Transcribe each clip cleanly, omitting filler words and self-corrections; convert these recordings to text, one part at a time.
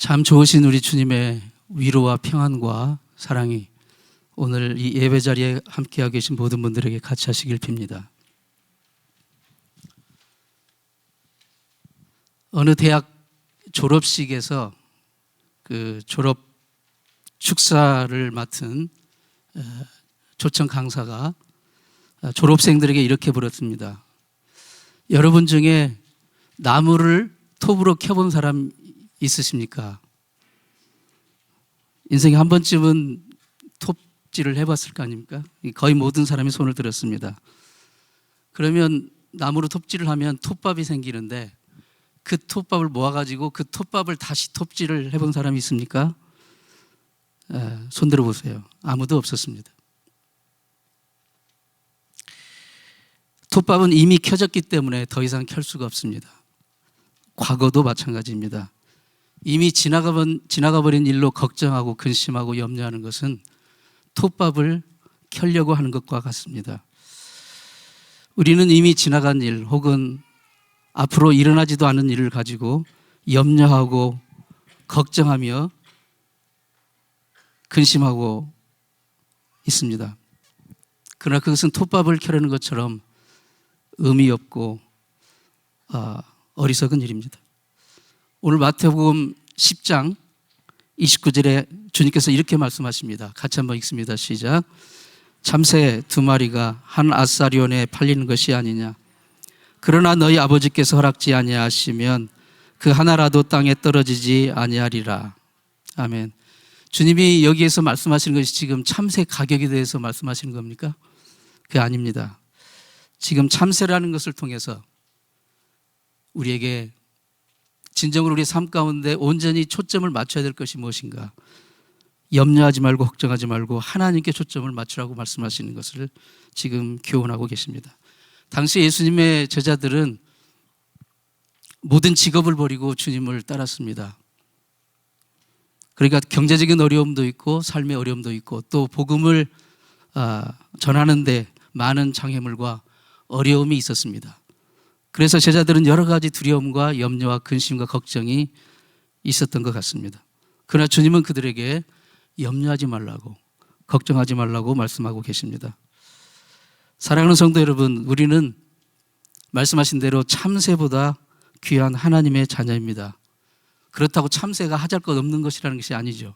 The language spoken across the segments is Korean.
참 좋으신 우리 주님의 위로와 평안과 사랑이 오늘 이 예배 자리에 함께하고 계신 모든 분들에게 같이 하시길 빕니다. 어느 대학 졸업식에서 그 졸업 축사를 맡은 초청 강사가 졸업생들에게 이렇게 물었습니다. 여러분 중에 나무를 톱으로 켜본 사람 있으십니까? 인생에 한 번쯤은 톱질을 해봤을 거 아닙니까? 거의 모든 사람이 손을 들었습니다. 그러면 나무로 톱질을 하면 톱밥이 생기는데 그 톱밥을 모아가지고 그 톱밥을 다시 톱질을 해본 사람이 있습니까? 손 들어보세요. 아무도 없었습니다. 톱밥은 이미 켜졌기 때문에 더 이상 켤 수가 없습니다. 과거도 마찬가지입니다. 이미 지나가버린 일로 걱정하고 근심하고 염려하는 것은 톱밥을 켜려고 하는 것과 같습니다. 우리는 이미 지나간 일 혹은 앞으로 일어나지도 않은 일을 가지고 염려하고 걱정하며 근심하고 있습니다. 그러나 그것은 톱밥을 켜려는 것처럼 의미 없고 어리석은 일입니다. 오늘 마태복음 10장 29절에 주님께서 이렇게 말씀하십니다. 같이 한번 읽습니다. 시작. 참새 두 마리가 한 아사리온에 팔리는 것이 아니냐. 그러나 너희 아버지께서 허락지 아니하시면 그 하나라도 땅에 떨어지지 아니하리라. 아멘. 주님이 여기에서 말씀하시는 것이 지금 참새 가격에 대해서 말씀하시는 겁니까? 그게 아닙니다. 지금 참새라는 것을 통해서 우리에게 진정으로 우리의 삶 가운데 온전히 초점을 맞춰야 될 것이 무엇인가? 염려하지 말고 걱정하지 말고 하나님께 초점을 맞추라고 말씀하시는 것을 지금 교훈하고 계십니다. 당시 예수님의 제자들은 모든 직업을 버리고 주님을 따랐습니다. 그러니까 경제적인 어려움도 있고 삶의 어려움도 있고 또 복음을 전하는데 많은 장애물과 어려움이 있었습니다. 그래서 제자들은 여러 가지 두려움과 염려와 근심과 걱정이 있었던 것 같습니다. 그러나 주님은 그들에게 염려하지 말라고 걱정하지 말라고 말씀하고 계십니다. 사랑하는 성도 여러분, 우리는 말씀하신 대로 참새보다 귀한 하나님의 자녀입니다. 그렇다고 참새가 하잘 것 없는 것이라는 것이 아니죠.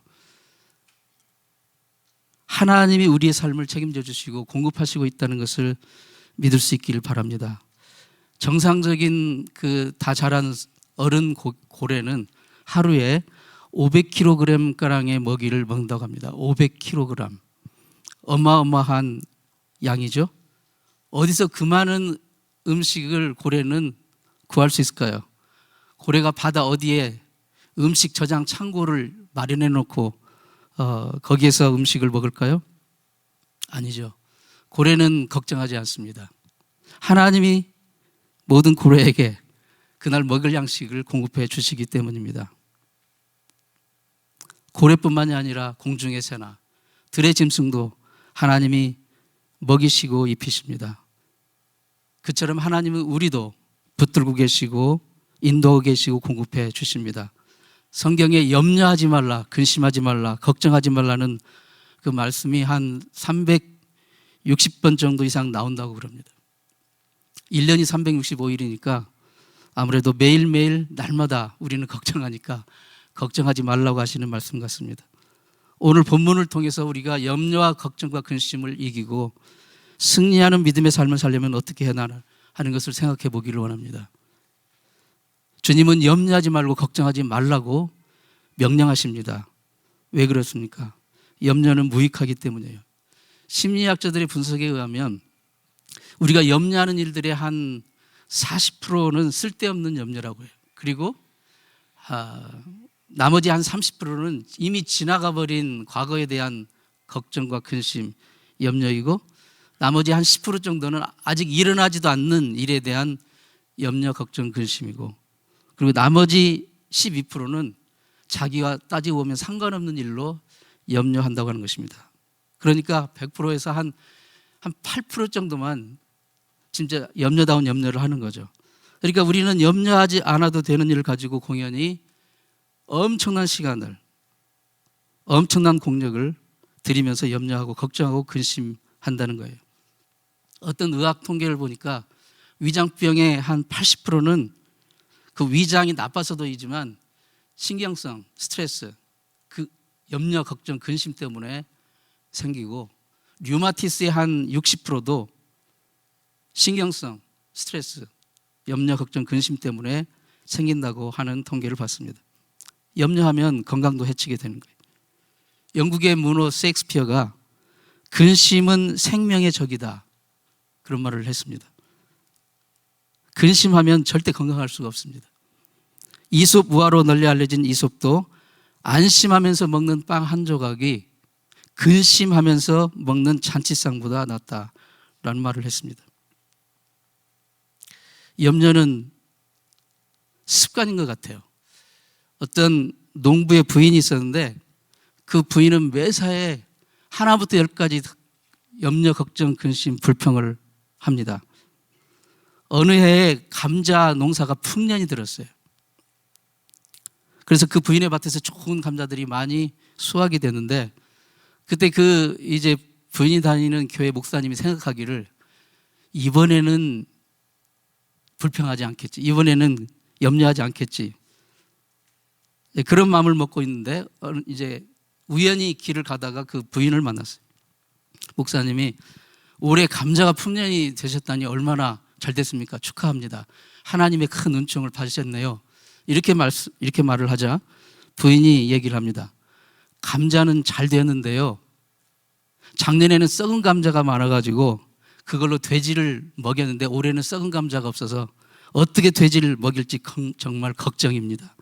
하나님이 우리의 삶을 책임져 주시고 공급하시고 있다는 것을 믿을 수 있기를 바랍니다. 정상적인 그 다 자란 어른 고래는 하루에 500kg 가량의 먹이를 먹는다고 합니다. 500kg. 어마어마한 양이죠. 어디서 그 많은 음식을 고래는 구할 수 있을까요? 고래가 바다 어디에 음식 저장 창고를 마련해 놓고 거기에서 음식을 먹을까요? 아니죠. 고래는 걱정하지 않습니다. 하나님이 모든 고래에게 그날 먹을 양식을 공급해 주시기 때문입니다. 고래뿐만이 아니라 공중의 새나 들의 짐승도 하나님이 먹이시고 입히십니다. 그처럼 하나님은 우리도 붙들고 계시고 인도하고 계시고 공급해 주십니다. 성경에 염려하지 말라, 근심하지 말라, 걱정하지 말라는 그 말씀이 한 360번 정도 이상 나온다고 그럽니다. 1년이 365일이니까 아무래도 매일매일 날마다 우리는 걱정하니까 걱정하지 말라고 하시는 말씀 같습니다. 오늘 본문을 통해서 우리가 염려와 걱정과 근심을 이기고 승리하는 믿음의 삶을 살려면 어떻게 해야 하나 하는 것을 생각해 보기를 원합니다. 주님은 염려하지 말고 걱정하지 말라고 명령하십니다. 왜 그렇습니까? 염려는 무익하기 때문이에요. 심리학자들의 분석에 의하면 우리가 염려하는 일들의 한 40%는 쓸데없는 염려라고 해요. 그리고 나머지 한 30%는 이미 지나가 버린 과거에 대한 걱정과 근심, 염려이고 나머지 한 10% 정도는 아직 일어나지도 않는 일에 대한 염려, 걱정, 근심이고 그리고 나머지 12%는 자기와 따지고 보면 상관없는 일로 염려한다고 하는 것입니다. 그러니까 100%에서 한 8% 정도만 진짜 염려다운 염려를 하는 거죠. 그러니까 우리는 염려하지 않아도 되는 일을 가지고 공연히 엄청난 시간을, 엄청난 공력을 들이면서 염려하고 걱정하고 근심한다는 거예요. 어떤 의학 통계를 보니까 위장병의 한 80%는 그 위장이 나빠서도이지만 신경성 스트레스, 그 염려, 걱정, 근심 때문에 생기고, 류마티스의 한 60%도 신경성 스트레스, 염려, 걱정, 근심 때문에 생긴다고 하는 통계를 봤습니다. 염려하면 건강도 해치게 되는 거예요. 영국의 문호 셰익스피어가 근심은 생명의 적이다, 그런 말을 했습니다. 근심하면 절대 건강할 수가 없습니다. 이솝 우화로 널리 알려진 이솝도 안심하면서 먹는 빵 한 조각이 근심하면서 먹는 잔치상보다 낫다라는 말을 했습니다. 염려는 습관인 것 같아요. 어떤 농부의 부인이 있었는데 그 부인은 매사에 하나부터 열까지 염려, 걱정, 근심, 불평을 합니다. 어느 해에 감자 농사가 풍년이 들었어요. 그래서 그 부인의 밭에서 좋은 감자들이 많이 수확이 되는데, 그때 그 이제 부인이 다니는 교회 목사님이 생각하기를 이번에는 불평하지 않겠지, 이번에는 염려하지 않겠지, 그런 마음을 먹고 있는데 이제 우연히 길을 가다가 그 부인을 만났어요. 목사님이 올해 감자가 풍년이 되셨다니 얼마나 잘 됐습니까? 축하합니다. 하나님의 큰 은총을 받으셨네요. 이렇게 말을 하자 부인이 얘기를 합니다. 감자는 잘 되었는데요, 작년에는 썩은 감자가 많아가지고 그걸로 돼지를 먹였는데 올해는 썩은 감자가 없어서 어떻게 돼지를 먹일지 정말 걱정입니다.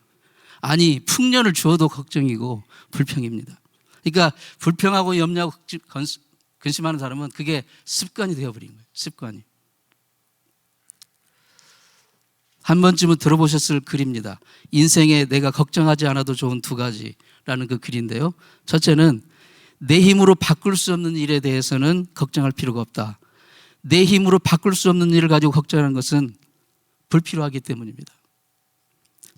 아니, 풍년을 주어도 걱정이고 불평입니다. 그러니까 불평하고 염려하고 근심하는 사람은 그게 습관이 되어버린 거예요. 습관이. 한 번쯤은 들어보셨을 글입니다. 인생에 내가 걱정하지 않아도 좋은 두 가지라는 그 글인데요. 첫째는 내 힘으로 바꿀 수 없는 일에 대해서는 걱정할 필요가 없다. 내 힘으로 바꿀 수 없는 일을 가지고 걱정하는 것은 불필요하기 때문입니다.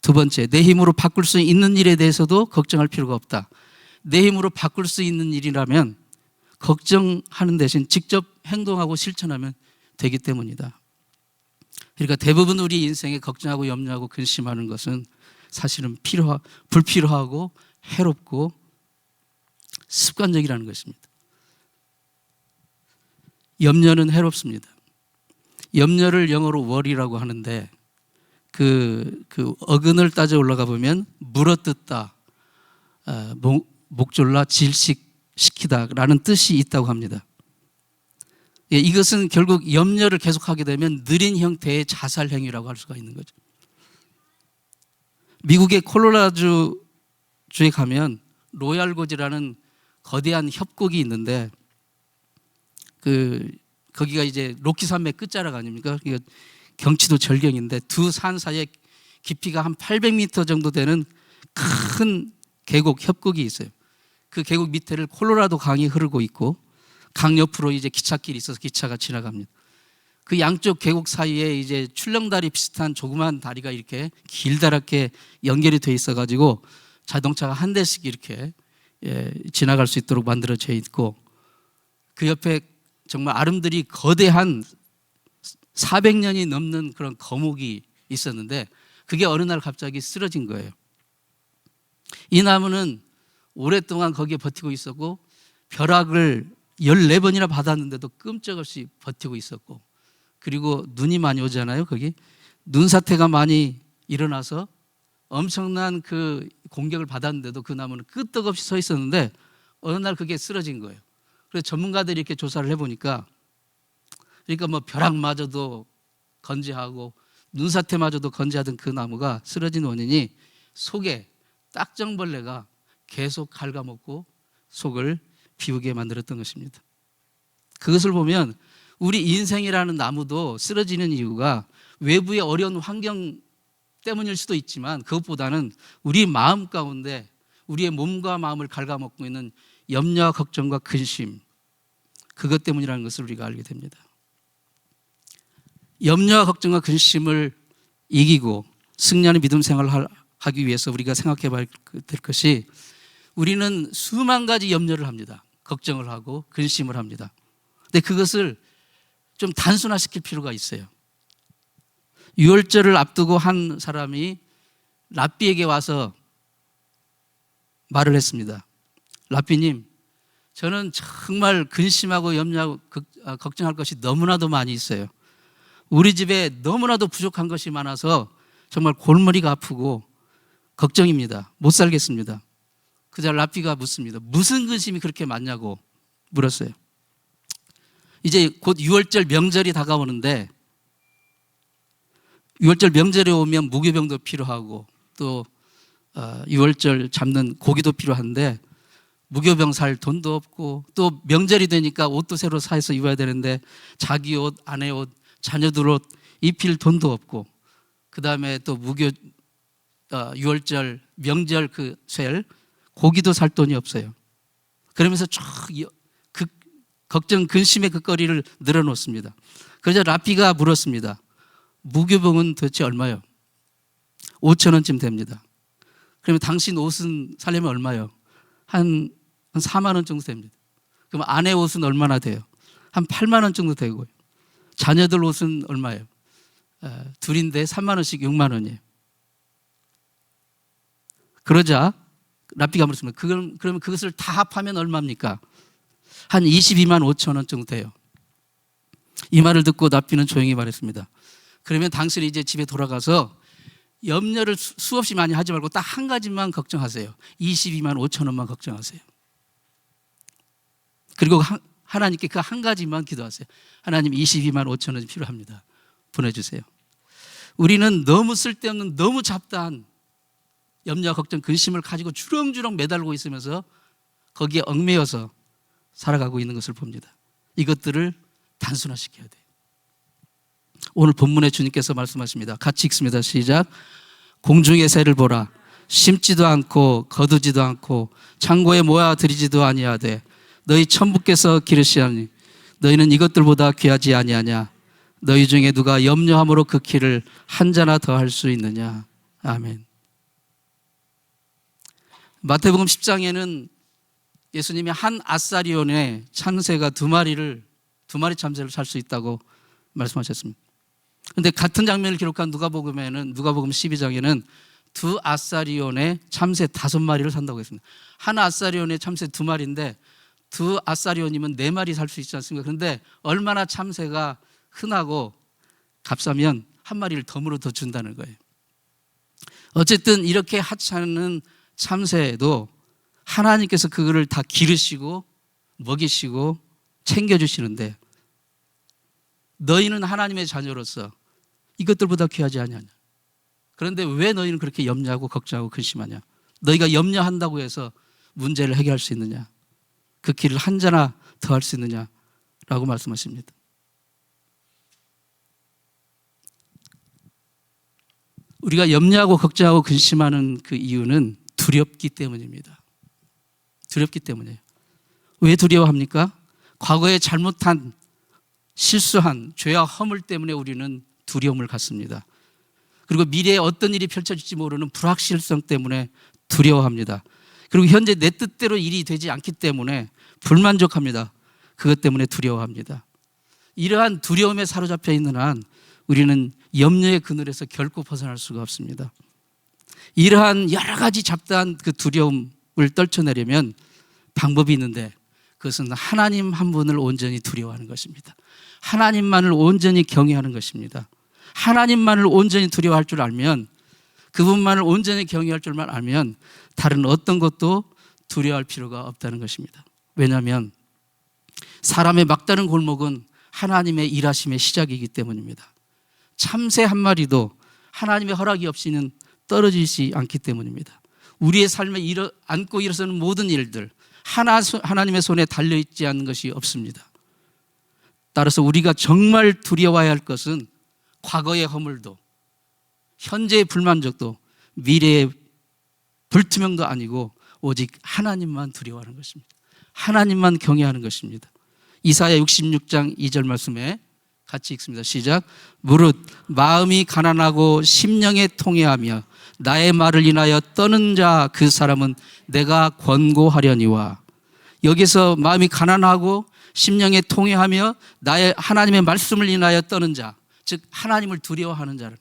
두 번째, 내 힘으로 바꿀 수 있는 일에 대해서도 걱정할 필요가 없다. 내 힘으로 바꿀 수 있는 일이라면 걱정하는 대신 직접 행동하고 실천하면 되기 때문이다. 그러니까 대부분 우리 인생에 걱정하고 염려하고 근심하는 것은 사실은 불필요하고 해롭고 습관적이라는 것입니다. 염려는 해롭습니다. 염려를 영어로 worry라고 하는데 그 어근을 따져 올라가 보면 물어뜯다, 목졸라 질식시키다라는 뜻이 있다고 합니다. 이것은 결국 염려를 계속하게 되면 느린 형태의 자살 행위라고 할 수가 있는 거죠. 미국의 콜로라도주에 가면 로얄 고지라는 거대한 협곡이 있는데 거기가 이제 로키 산맥 끝자락 아닙니까? 경치도 절경인데 두 산 사이에 깊이가 한 800m 정도 되는 큰 계곡, 협곡이 있어요. 그 계곡 밑에를 콜로라도 강이 흐르고 있고 강 옆으로 이제 기찻길이 있어서 기차가 지나갑니다. 그 양쪽 계곡 사이에 이제 출렁다리 비슷한 조그만 다리가 이렇게 길다랗게 연결이 돼 있어가지고 자동차가 한 대씩 이렇게 지나갈 수 있도록 만들어져 있고, 그 옆에 정말 아름드리 거대한 400년이 넘는 그런 거목이 있었는데 그게 어느 날 갑자기 쓰러진 거예요. 이 나무는 오랫동안 거기에 버티고 있었고 벼락을 14번이나 받았는데도 끔찍없이 버티고 있었고, 그리고 눈이 많이 오잖아요. 거기 눈사태가 많이 일어나서 엄청난 그 공격을 받았는데도 그 나무는 끄떡없이 서 있었는데 어느 날 그게 쓰러진 거예요. 그래서 전문가들이 이렇게 조사를 해보니까, 그러니까 뭐 벼락마저도 건재하고 눈사태마저도 건재하던 그 나무가 쓰러진 원인이 속에 딱정벌레가 계속 갉아먹고 속을 비우게 만들었던 것입니다. 그것을 보면 우리 인생이라는 나무도 쓰러지는 이유가 외부의 어려운 환경 때문일 수도 있지만 그것보다는 우리 마음 가운데 우리의 몸과 마음을 갉아먹고 있는 염려와 걱정과 근심, 그것 때문이라는 것을 우리가 알게 됩니다. 염려와 걱정과 근심을 이기고 승리하는 믿음 생활을 하기 위해서 우리가 생각해 봐야 될 것이, 우리는 수만 가지 염려를 합니다. 걱정을 하고 근심을 합니다. 근데 그것을 좀 단순화시킬 필요가 있어요. 유월절을 앞두고 한 사람이 랍비에게 와서 말을 했습니다. 랍비님, 저는 정말 근심하고 염려하고 걱정할 것이 너무나도 많이 있어요. 우리 집에 너무나도 부족한 것이 많아서 정말 골머리가 아프고 걱정입니다. 못 살겠습니다. 그자 랍비가 묻습니다. 무슨 근심이 그렇게 많냐고 물었어요. 이제 곧 유월절 명절이 다가오는데, 유월절 명절에 오면 무교병도 필요하고 또 유월절 잡는 고기도 필요한데 무교병 살 돈도 없고, 또 명절이 되니까 옷도 새로 사서 입어야 되는데 자기 옷, 아내 옷, 자녀들 옷 입힐 돈도 없고, 그 다음에 또 유월절 명절 그 셀 고기도 살 돈이 없어요. 그러면서 그 걱정 근심의 그 거리를 늘어놓습니다. 그래서 랍비가 물었습니다. 무교병은 도대체 얼마요? 5,000원쯤 됩니다. 그러면 당신 옷은 살려면 얼마요? 한 4만 원 정도 됩니다. 그럼 아내 옷은 얼마나 돼요? 한 8만 원 정도 되고요. 자녀들 옷은 얼마예요? 둘인데 3만 원씩 6만 원이에요. 그러자 랍비가 물었습니다. 그러면 그것을 다 합하면 얼마입니까? 한 22만 5천 원 정도 돼요. 이 말을 듣고 랍비는 조용히 말했습니다. 그러면 당신이 이제 집에 돌아가서 염려를 수없이 많이 하지 말고 딱 한 가지만 걱정하세요. 22만 5천 원만 걱정하세요. 그리고 하나님께 그 한 가지만 기도하세요. 하나님, 22만 5천 원이 필요합니다. 보내주세요. 우리는 너무 쓸데없는, 너무 잡다한 염려, 걱정, 근심을 가지고 주렁주렁 매달고 있으면서 거기에 얽매여서 살아가고 있는 것을 봅니다. 이것들을 단순화시켜야 돼요. 오늘 본문에 주님께서 말씀하십니다. 같이 읽습니다. 시작. 공중의 새를 보라. 심지도 않고 거두지도 않고 창고에 모아 들이지도 아니하되 너희 천부께서 기르시하니 너희는 이것들보다 귀하지 아니하냐. 너희 중에 누가 염려함으로 그 키를 한 자나 더 할 수 있느냐. 아멘. 마태복음 10장에는 예수님이 한 아사리온의 참새가 두 마리 참새를 살 수 있다고 말씀하셨습니다. 그런데 같은 장면을 기록한 누가복음 12장에는 두 아사리온의 참새 5마리를 산다고 했습니다. 한 아사리온의 참새 2마리인데 두 아사리온이면 4마리 살 수 있지 않습니까? 그런데 얼마나 참새가 흔하고 값싸면 한 마리를 덤으로 더 준다는 거예요. 어쨌든 이렇게 하찮은 참새도 하나님께서 그거를 다 기르시고 먹이시고 챙겨주시는데, 너희는 하나님의 자녀로서 이것들보다 귀하지 아니하냐. 그런데 왜 너희는 그렇게 염려하고 걱정하고 근심하냐. 너희가 염려한다고 해서 문제를 해결할 수 있느냐. 그 길을 한 자나 더 할 수 있느냐라고 말씀하십니다. 우리가 염려하고 걱정하고 근심하는 그 이유는 두렵기 때문입니다. 두렵기 때문이에요. 왜 두려워합니까? 과거에 잘못한, 실수한 죄와 허물 때문에 우리는 두려움을 갖습니다. 그리고 미래에 어떤 일이 펼쳐질지 모르는 불확실성 때문에 두려워합니다. 그리고 현재 내 뜻대로 일이 되지 않기 때문에 불만족합니다. 그것 때문에 두려워합니다. 이러한 두려움에 사로잡혀 있는 한 우리는 염려의 그늘에서 결코 벗어날 수가 없습니다. 이러한 여러 가지 잡다한 그 두려움을 떨쳐내려면 방법이 있는데, 그것은 하나님 한 분을 온전히 두려워하는 것입니다. 하나님만을 온전히 경외하는 것입니다. 하나님만을 온전히 두려워할 줄 알면, 그분만을 온전히 경외할 줄만 알면 다른 어떤 것도 두려워할 필요가 없다는 것입니다. 왜냐하면 사람의 막다른 골목은 하나님의 일하심의 시작이기 때문입니다. 참새 한 마리도 하나님의 허락이 없이는 떨어지지 않기 때문입니다. 우리의 삶에 안고 일어서는 모든 일들, 하나님의 손에 달려있지 않는 것이 없습니다. 따라서 우리가 정말 두려워해야 할 것은 과거의 허물도, 현재의 불만족도, 미래의 불투명도 아니고 오직 하나님만 두려워하는 것입니다. 하나님만 경외하는 것입니다. 이사야 66장 2절 말씀에 같이 읽습니다. 시작. 무릇 마음이 가난하고 심령에 통회하며 나의 말을 인하여 떠는 자 그 사람은 내가 권고하려니와. 여기서 마음이 가난하고 심령에 통회하며 나의 하나님의 말씀을 인하여 떠는 자, 즉 하나님을 두려워하는 자를,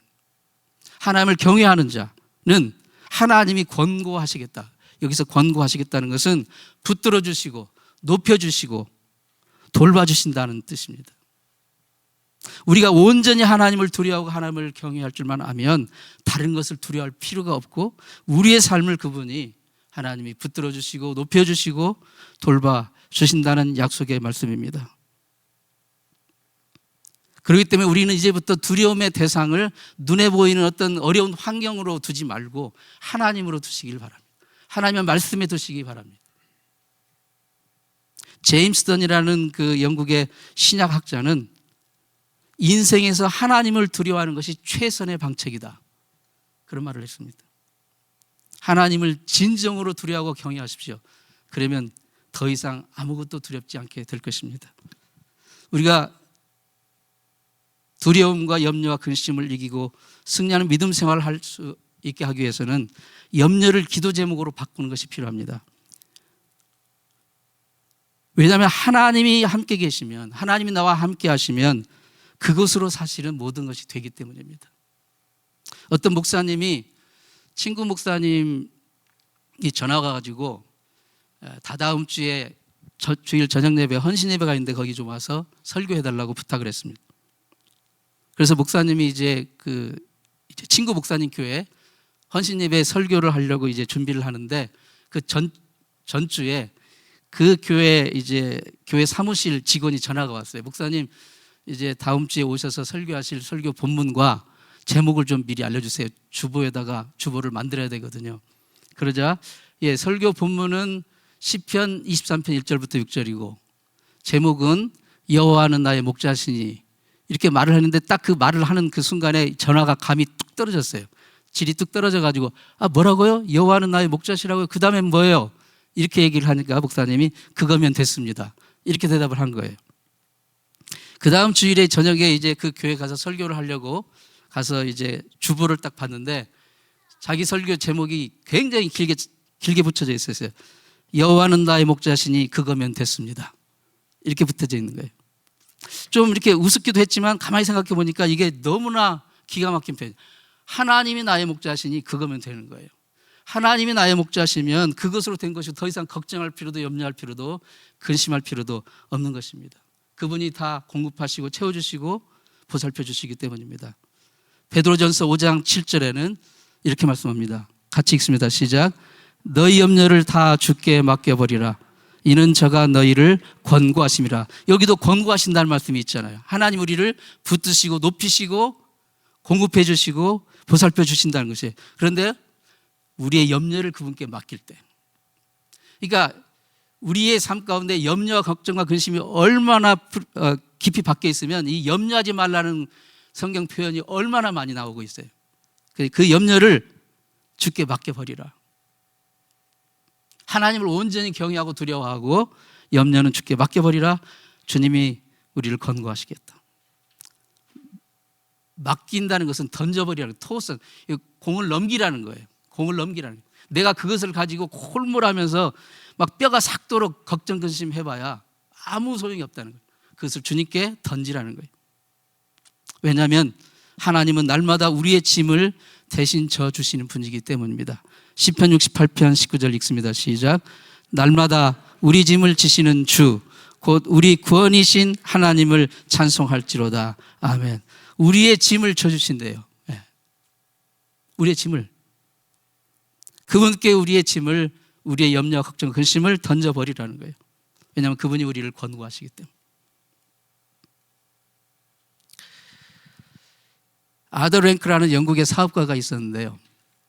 하나님을 경외하는 자는 하나님이 권고하시겠다. 여기서 권고하시겠다는 것은 붙들어 주시고 높여 주시고 돌봐주신다는 뜻입니다. 우리가 온전히 하나님을 두려워하고 하나님을 경외할 줄만 아면 다른 것을 두려워할 필요가 없고 우리의 삶을 그분이 하나님이 붙들어 주시고 높여 주시고 돌봐주신다는 약속의 말씀입니다. 그렇기 때문에 우리는 이제부터 두려움의 대상을 눈에 보이는 어떤 어려운 환경으로 두지 말고 하나님으로 두시길 바랍니다. 하나님의 말씀에 두시기 바랍니다. 제임스 던이라는 그 영국의 신약학자는 인생에서 하나님을 두려워하는 것이 최선의 방책이다, 그런 말을 했습니다. 하나님을 진정으로 두려워하고 경외하십시오. 그러면 더 이상 아무것도 두렵지 않게 될 것입니다. 우리가 두려움과 염려와 근심을 이기고 승리하는 믿음 생활을 할 수 있게 하기 위해서는 염려를 기도 제목으로 바꾸는 것이 필요합니다. 왜냐하면 하나님이 함께 계시면, 하나님이 나와 함께 하시면 그것으로 사실은 모든 것이 되기 때문입니다. 어떤 목사님이, 친구 목사님이 전화가 가지고 다다음 주에 주일 저녁 예배, 헌신 예배가 있는데 거기 좀 와서 설교해달라고 부탁을 했습니다. 그래서 목사님이 이제 친구 목사님 교회 헌신 예배 설교를 하려고 이제 준비를 하는데 그 전주에 그 교회 사무실 직원이 전화가 왔어요. 목사님, 이제 다음 주에 오셔서 설교하실 설교 본문과 제목을 좀 미리 알려주세요. 주보를 만들어야 되거든요. 그러자 설교 본문은 시편 23편 1절부터 6절이고 제목은 여호와는 나의 목자시니, 이렇게 말을 했는데 딱 그 말을 하는 그 순간에 전화가 감이 뚝 떨어졌어요. 질이 뚝 떨어져가지고 뭐라고요? 여호와는 나의 목자시라고요? 그 다음엔 뭐예요? 이렇게 얘기를 하니까 목사님이 그거면 됐습니다, 이렇게 대답을 한 거예요. 그 다음 주일에 저녁에 이제 그 교회 가서 설교를 하려고 가서 이제 주보를 딱 봤는데 자기 설교 제목이 굉장히 길게 붙여져 있었어요. 여호와는 나의 목자시니 그거면 됐습니다, 이렇게 붙어져 있는 거예요. 좀 이렇게 우습기도 했지만 가만히 생각해 보니까 이게 너무나 기가 막힌 표현. 하나님이 나의 목자시니 그거면 되는 거예요. 하나님이 나의 목자시면 그것으로 된 것이 더 이상 걱정할 필요도 염려할 필요도 근심할 필요도 없는 것입니다. 그분이 다 공급하시고 채워주시고 보살펴 주시기 때문입니다. 베드로전서 5장 7절에는 이렇게 말씀합니다. 같이 읽습니다. 시작. 너희 염려를 다 주께 맡겨버리라. 이는 저가 너희를 권고하심이라. 여기도 권고하신다는 말씀이 있잖아요. 하나님 우리를 붙드시고 높이시고 공급해 주시고 보살펴 주신다는 것이에요. 그런데 우리의 염려를 그분께 맡길 때, 그러니까 우리의 삶 가운데 염려와 걱정과 근심이 얼마나 깊이 박혀 있으면 이 염려하지 말라는 성경 표현이 얼마나 많이 나오고 있어요. 그 염려를 주께 맡겨버리라. 하나님을 온전히 경외하고 두려워하고 염려는 주께 맡겨버리라. 주님이 우리를 권고하시겠다. 맡긴다는 것은 던져버리라는, 토성, 공을 넘기라는 거예요. 공을 넘기라는 거예요. 내가 그것을 가지고 콜몰하면서 막 뼈가 삭도록 걱정 근심 해봐야 아무 소용이 없다는 거예요. 그것을 주님께 던지라는 거예요. 왜냐하면 하나님은 날마다 우리의 짐을 대신 져주시는 분이기 때문입니다. 시편 68편 19절 읽습니다. 시작. 날마다 우리 짐을 지시는 주 곧 우리 구원이신 하나님을 찬송할지로다. 아멘. 우리의 짐을 져주신대요. 네. 우리의 짐을, 그분께 우리의 짐을, 우리의 염려, 걱정, 근심을 던져버리라는 거예요. 왜냐하면 그분이 우리를 권고하시기 때문에. 아더 랭크라는 영국의 사업가가 있었는데요.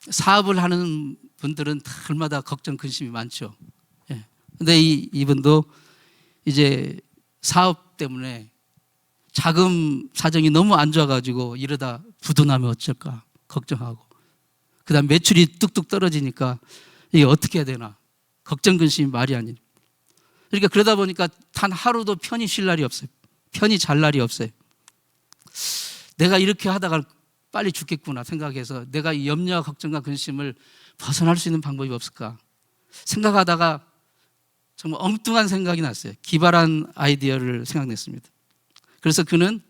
사업을 하는 분들은 날마다 걱정, 근심이 많죠. 그런데 이분도 이제 사업 때문에 자금 사정이 너무 안 좋아가지고 이러다 부도나면 어쩔까 걱정하고, 그 다음 매출이 뚝뚝 떨어지니까 이게 어떻게 해야 되나 걱정, 근심이 말이 아니에요. 그러니까 그러다 보니까 단 하루도 편히 쉴 날이 없어요. 편히 잘 날이 없어요. 내가 이렇게 하다가 빨리 죽겠구나 생각해서 내가 이 염려와 걱정과 근심을 벗어날 수 있는 방법이 없을까 생각하다가 정말 엉뚱한 생각이 났어요. 기발한 아이디어를 생각냈습니다. 그래서 그는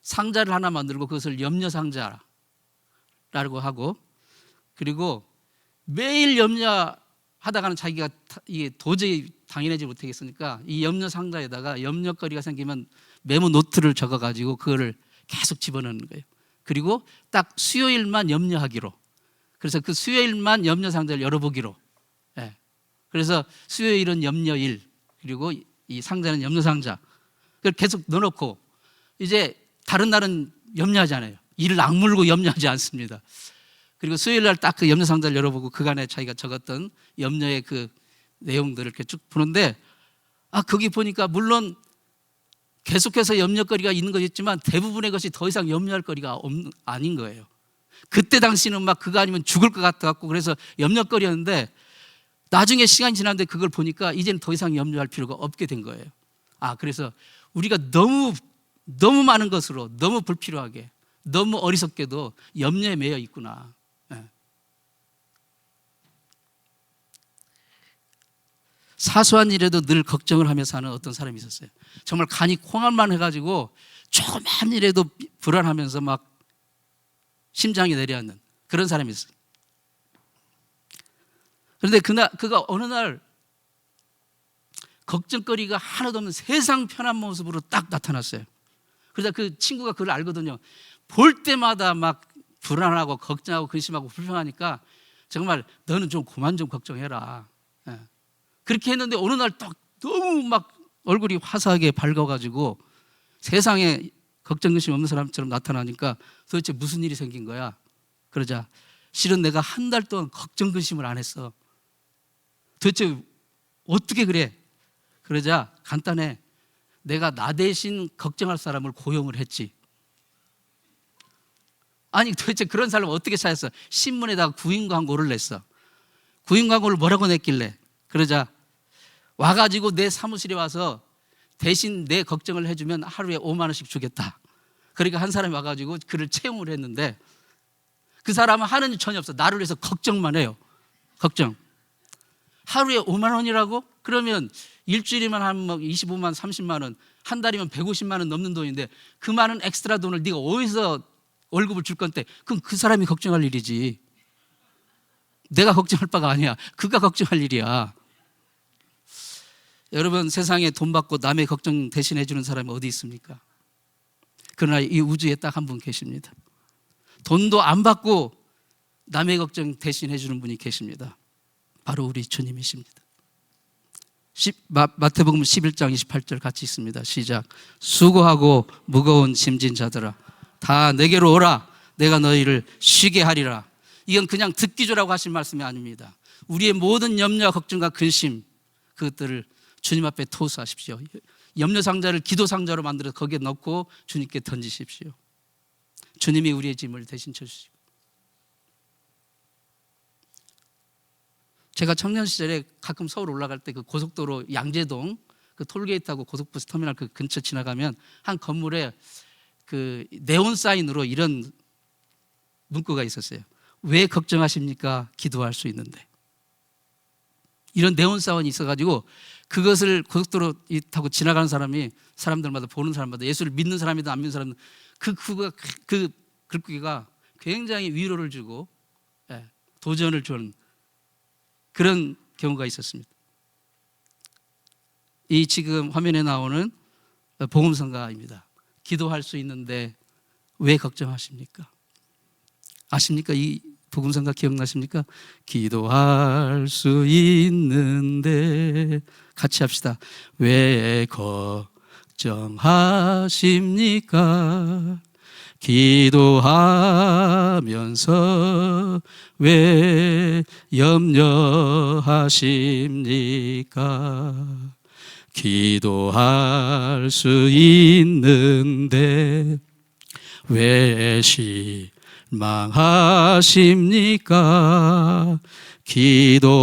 상자를 하나 만들고 그것을 염려상자라고 하고, 그리고 매일 염려하다가는 자기가 이게 도저히 당연하지 못하겠으니까 이 염려상자에다가 염려거리가 생기면 메모 노트를 적어가지고 그거를 계속 집어넣는 거예요. 그리고 딱 수요일만 염려하기로, 그래서 그 수요일만 염려상자를 열어보기로. 예. 그래서 수요일은 염려일, 그리고 이 상자는 염려상자. 그걸 계속 넣어놓고 이제 다른 날은 염려하잖아요. 이를 악물고 염려하지 않습니다. 그리고 수요일 날 딱 그 염려상자를 열어보고 그간에 자기가 적었던 염려의 그 내용들을 이렇게 쭉 보는데, 거기 보니까 물론 계속해서 염려거리가 있는 것이지만 대부분의 것이 더 이상 염려할 거리가 아닌 거예요. 그때 당시는 막 그거 아니면 죽을 것 같아갖고 그래서 염려거리였는데, 나중에 시간이 지났는데 그걸 보니까 이제는 더 이상 염려할 필요가 없게 된 거예요. 그래서 우리가 너무 많은 것으로, 너무 불필요하게, 너무 어리석게도 염려에 매여 있구나. 사소한 일에도 늘 걱정을 하며 사는 어떤 사람이 있었어요. 정말 간이 콩알만 해가지고 조그만 일에도 불안하면서 막 심장이 내려앉는 그런 사람이 있어요. 그런데 그가 어느 날 걱정거리가 하나도 없는 세상 편한 모습으로 딱 나타났어요. 그래서 그 친구가 그걸 알거든요. 볼 때마다 막 불안하고 걱정하고 근심하고 불평하니까 정말 너는 좀 그만 좀 걱정해라. 그렇게 했는데 어느 날 딱 너무 막 얼굴이 화사하게 밝아가지고 세상에 걱정 근심 없는 사람처럼 나타나니까 도대체 무슨 일이 생긴 거야? 그러자 실은 내가 한 달 동안 걱정 근심을 안 했어. 도대체 어떻게 그래? 그러자 간단해. 내가 나 대신 걱정할 사람을 고용을 했지. 아니 도대체 그런 사람을 어떻게 찾았어? 신문에다가 구인 광고를 냈어. 구인 광고를 뭐라고 냈길래? 그러자 와가지고 내 사무실에 와서 대신 내 걱정을 해주면 하루에 5만 원씩 주겠다. 그러니까 한 사람이 와가지고 그를 채용을 했는데 그 사람은 하는 일 전혀 없어. 나를 위해서 걱정만 해요. 걱정. 하루에 5만 원이라고? 그러면 일주일이면 한 25만 30만 원, 한 달이면 150만 원 넘는 돈인데 그 많은 엑스트라 돈을 네가 어디서 월급을 줄 건데, 그럼 그 사람이 걱정할 일이지. 내가 걱정할 바가 아니야. 그가 걱정할 일이야. 여러분, 세상에 돈 받고 남의 걱정 대신해 주는 사람이 어디 있습니까? 그러나 이 우주에 딱 한 분 계십니다. 돈도 안 받고 남의 걱정 대신해 주는 분이 계십니다. 바로 우리 주님이십니다. 마태복음 11장 28절 같이 있습니다. 시작. 수고하고 무거운 짐진 자들아 다 내게로 오라. 내가 너희를 쉬게 하리라. 이건 그냥 듣기 좋으라고 하신 말씀이 아닙니다. 우리의 모든 염려와 걱정과 근심, 그것들을 주님 앞에 토스하십시오. 염려 상자를 기도 상자로 만들어서 거기에 넣고 주님께 던지십시오. 주님이 우리의 짐을 대신 져주시고. 제가 청년 시절에 가끔 서울 올라갈 때 그 고속도로 양재동 그 톨게이트하고 고속버스 터미널 그 근처 지나가면 한 건물에 그 네온 사인으로 이런 문구가 있었어요. 왜 걱정하십니까? 기도할 수 있는데. 이런 네온 사인이 있어가지고 그것을 고속도로 타고 지나가는 사람들마다 보는 사람마다 예수를 믿는 사람이든 안 믿는 사람은 그 글귀가 굉장히 위로를 주고 도전을 주는 그런 경우가 있었습니다. 이 지금 화면에 나오는 복음성가입니다. 기도할 수 있는데 왜 걱정하십니까? 아십니까? 이 복음성가 기억나십니까? 기도할 수 있는데 같이 합시다. 왜 걱정하십니까? 기도하면서 왜 염려하십니까? 기도할 수 있는데 왜 실망하십니까? 기도하면서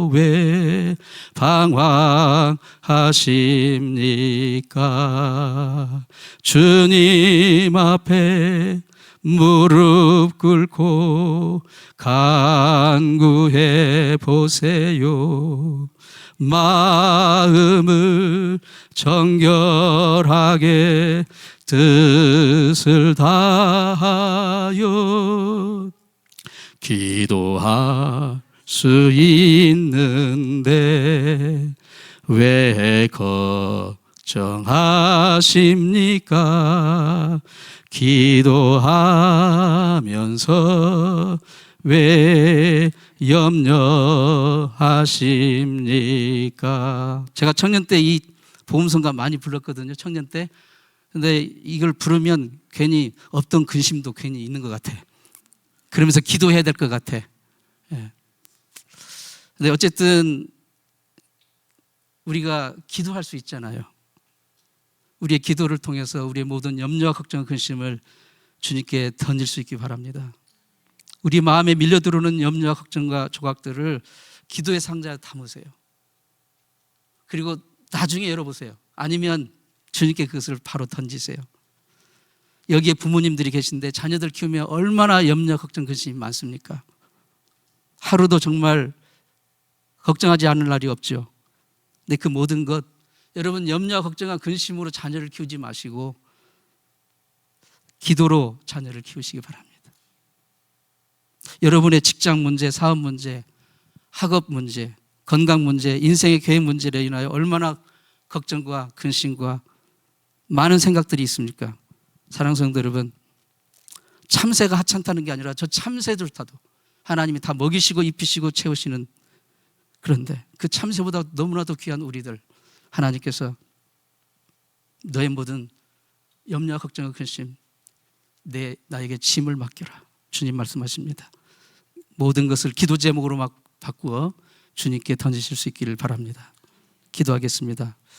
왜 방황하십니까? 주님 앞에 무릎 꿇고 간구해 보세요. 마음을 정결하게 뜻을 다하여 기도할 수 있는데 왜 걱정하십니까? 기도하면서 왜 염려하십니까? 제가 청년 때 이 복음성가 많이 불렀거든요. 청년 때. 근데 이걸 부르면 괜히 없던 근심도 괜히 있는 것 같아. 그러면서 기도해야 될 것 같아. 예. 근데 어쨌든 우리가 기도할 수 있잖아요. 우리의 기도를 통해서 우리의 모든 염려와 걱정과 근심을 주님께 던질 수 있기 바랍니다. 우리 마음에 밀려 들어오는 염려와 걱정과 조각들을 기도의 상자에 담으세요. 그리고 나중에 열어보세요. 아니면 주님께 그것을 바로 던지세요. 여기에 부모님들이 계신데 자녀들 키우면 얼마나 염려, 걱정, 근심이 많습니까? 하루도 정말 걱정하지 않을 날이 없죠. 근데 그 모든 것, 여러분 염려와 걱정과 근심으로 자녀를 키우지 마시고 기도로 자녀를 키우시기 바랍니다. 여러분의 직장 문제, 사업 문제, 학업 문제, 건강 문제, 인생의 계획 문제로 인하여 얼마나 걱정과 근심과 많은 생각들이 있습니까? 사랑하는 성도 여러분, 참새가 하찮다는 게 아니라 저 참새들조차도 하나님이 다 먹이시고 입히시고 채우시는, 그런데 그 참새보다 너무나도 귀한 우리들 하나님께서 너의 모든 염려와 걱정과 근심 나에게 짐을 맡겨라, 주님 말씀하십니다. 모든 것을 기도 제목으로 막 바꾸어 주님께 던지실 수 있기를 바랍니다. 기도하겠습니다.